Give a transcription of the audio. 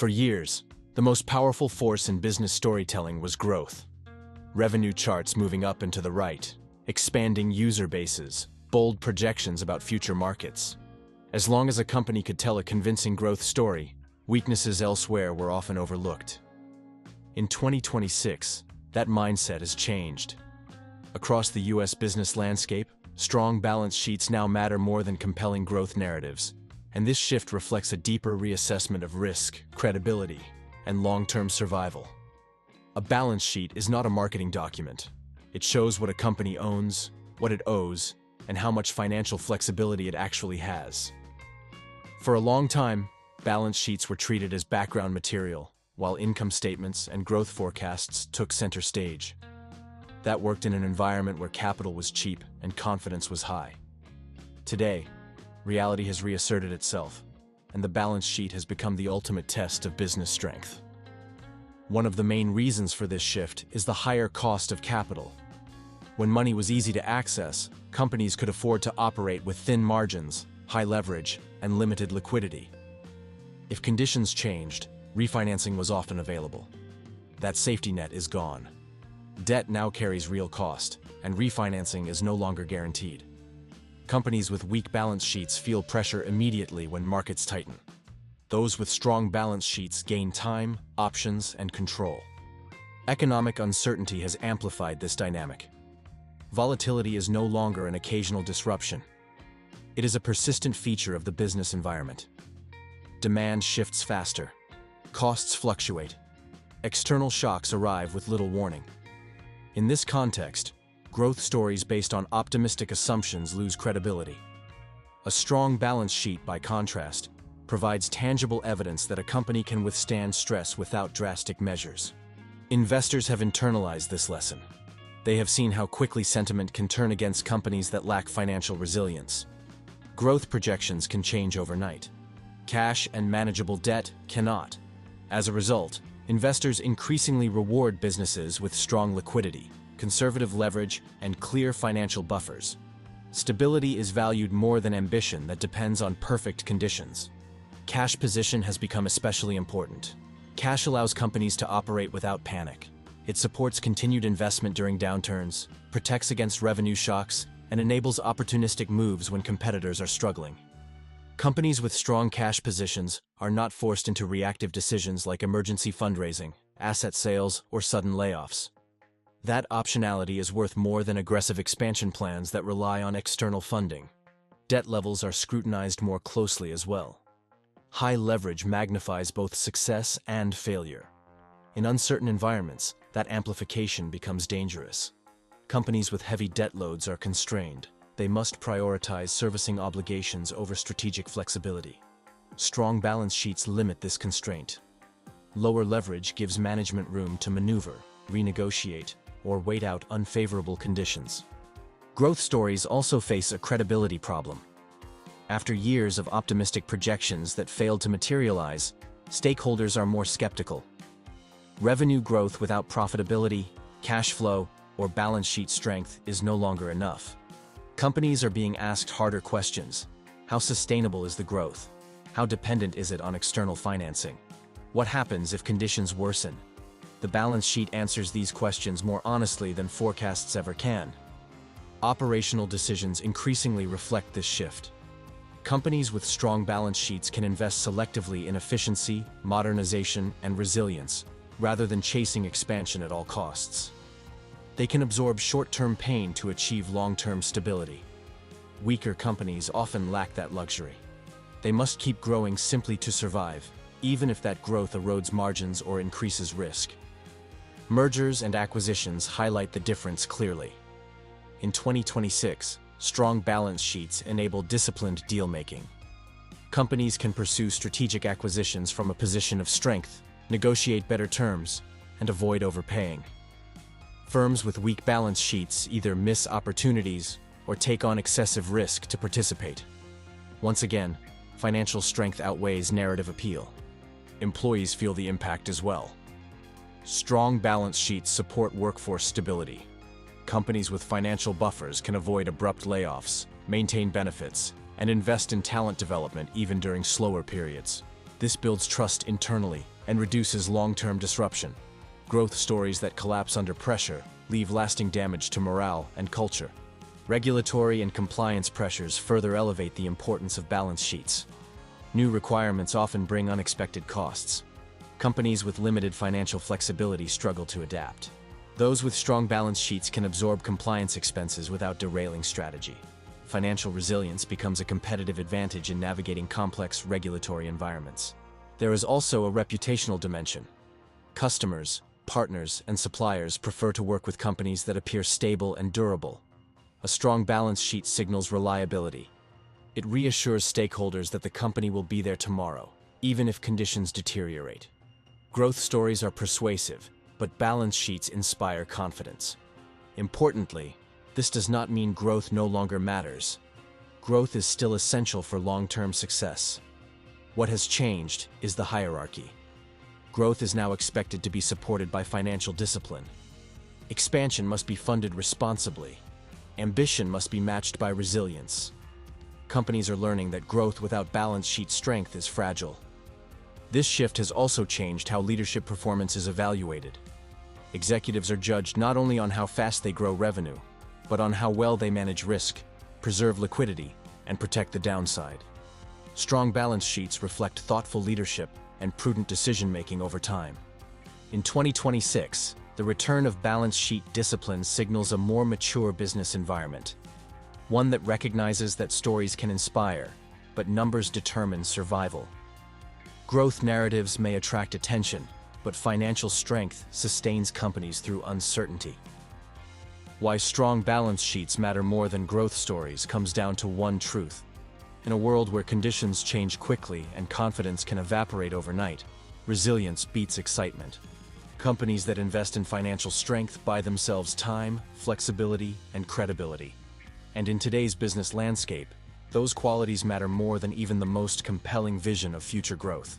For years, the most powerful force in business storytelling was growth. Revenue charts moving up and to the right, expanding user bases, bold projections about future markets. As long as a company could tell a convincing growth story, weaknesses elsewhere were often overlooked. In 2026, that mindset has changed. Across the US business landscape, strong balance sheets now matter more than compelling growth narratives, and this shift reflects a deeper reassessment of risk, credibility, and long-term survival. A balance sheet is not a marketing document. It shows what a company owns, what it owes, and how much financial flexibility it actually has. For a long time, balance sheets were treated as background material, while income statements and growth forecasts took center stage. That worked in an environment where capital was cheap and confidence was high. Today, reality has reasserted itself, and the balance sheet has become the ultimate test of business strength. One of the main reasons for this shift is the higher cost of capital. When money was easy to access, companies could afford to operate with thin margins, high leverage, and limited liquidity. If conditions changed, refinancing was often available. That safety net is gone. Debt now carries real cost, and refinancing is no longer guaranteed. Companies with weak balance sheets feel pressure immediately when markets tighten. Those with strong balance sheets gain time, options, and control. Economic uncertainty has amplified this dynamic. Volatility is no longer an occasional disruption. It is a persistent feature of the business environment. Demand shifts faster. Costs fluctuate. External shocks arrive with little warning. In this context, growth stories based on optimistic assumptions lose credibility. A strong balance sheet, by contrast, provides tangible evidence that a company can withstand stress without drastic measures. Investors have internalized this lesson. They have seen how quickly sentiment can turn against companies that lack financial resilience. Growth projections can change overnight. Cash and manageable debt cannot. As a result, investors increasingly reward businesses with strong liquidity, conservative leverage, and clear financial buffers. Stability is valued more than ambition that depends on perfect conditions. Cash position has become especially important. Cash allows companies to operate without panic. It supports continued investment during downturns, protects against revenue shocks, and enables opportunistic moves when competitors are struggling. Companies with strong cash positions are not forced into reactive decisions like emergency fundraising, asset sales, or sudden layoffs. That optionality is worth more than aggressive expansion plans that rely on external funding. Debt levels are scrutinized more closely as well. High leverage magnifies both success and failure. In uncertain environments, that amplification becomes dangerous. Companies with heavy debt loads are constrained. They must prioritize servicing obligations over strategic flexibility. Strong balance sheets limit this constraint. Lower leverage gives management room to maneuver, renegotiate, or wait out unfavorable conditions. Growth stories also face a credibility problem. After years of optimistic projections that failed to materialize, stakeholders are more skeptical. Revenue growth without profitability, cash flow, or balance sheet strength is no longer enough. Companies are being asked harder questions. How sustainable is the growth? How dependent is it on external financing? What happens if conditions worsen? The balance sheet answers these questions more honestly than forecasts ever can. Operational decisions increasingly reflect this shift. Companies with strong balance sheets can invest selectively in efficiency, modernization, and resilience, rather than chasing expansion at all costs. They can absorb short-term pain to achieve long-term stability. Weaker companies often lack that luxury. They must keep growing simply to survive, even if that growth erodes margins or increases risk. Mergers and acquisitions highlight the difference clearly. In 2026, strong balance sheets enable disciplined deal-making. Companies can pursue strategic acquisitions from a position of strength, negotiate better terms, and avoid overpaying. Firms with weak balance sheets either miss opportunities or take on excessive risk to participate. Once again, financial strength outweighs narrative appeal. Employees feel the impact as well. Strong balance sheets support workforce stability. Companies with financial buffers can avoid abrupt layoffs, maintain benefits, and invest in talent development even during slower periods. This builds trust internally and reduces long-term disruption. Growth stories that collapse under pressure leave lasting damage to morale and culture. Regulatory and compliance pressures further elevate the importance of balance sheets. New requirements often bring unexpected costs. Companies with limited financial flexibility struggle to adapt. Those with strong balance sheets can absorb compliance expenses without derailing strategy. Financial resilience becomes a competitive advantage in navigating complex regulatory environments. There is also a reputational dimension. Customers, partners, and suppliers prefer to work with companies that appear stable and durable. A strong balance sheet signals reliability. It reassures stakeholders that the company will be there tomorrow, even if conditions deteriorate. Growth stories are persuasive, but balance sheets inspire confidence. Importantly, this does not mean growth no longer matters. Growth is still essential for long-term success. What has changed is the hierarchy. Growth is now expected to be supported by financial discipline. Expansion must be funded responsibly. Ambition must be matched by resilience. Companies are learning that growth without balance sheet strength is fragile. This shift has also changed how leadership performance is evaluated. Executives are judged not only on how fast they grow revenue, but on how well they manage risk, preserve liquidity, and protect the downside. Strong balance sheets reflect thoughtful leadership and prudent decision-making over time. In 2026, the return of balance sheet discipline signals a more mature business environment, one that recognizes that stories can inspire, but numbers determine survival. Growth narratives may attract attention, but financial strength sustains companies through uncertainty. Why strong balance sheets matter more than growth stories comes down to one truth. In a world where conditions change quickly and confidence can evaporate overnight, resilience beats excitement. Companies that invest in financial strength buy themselves time, flexibility, and credibility. And in today's business landscape, those qualities matter more than even the most compelling vision of future growth.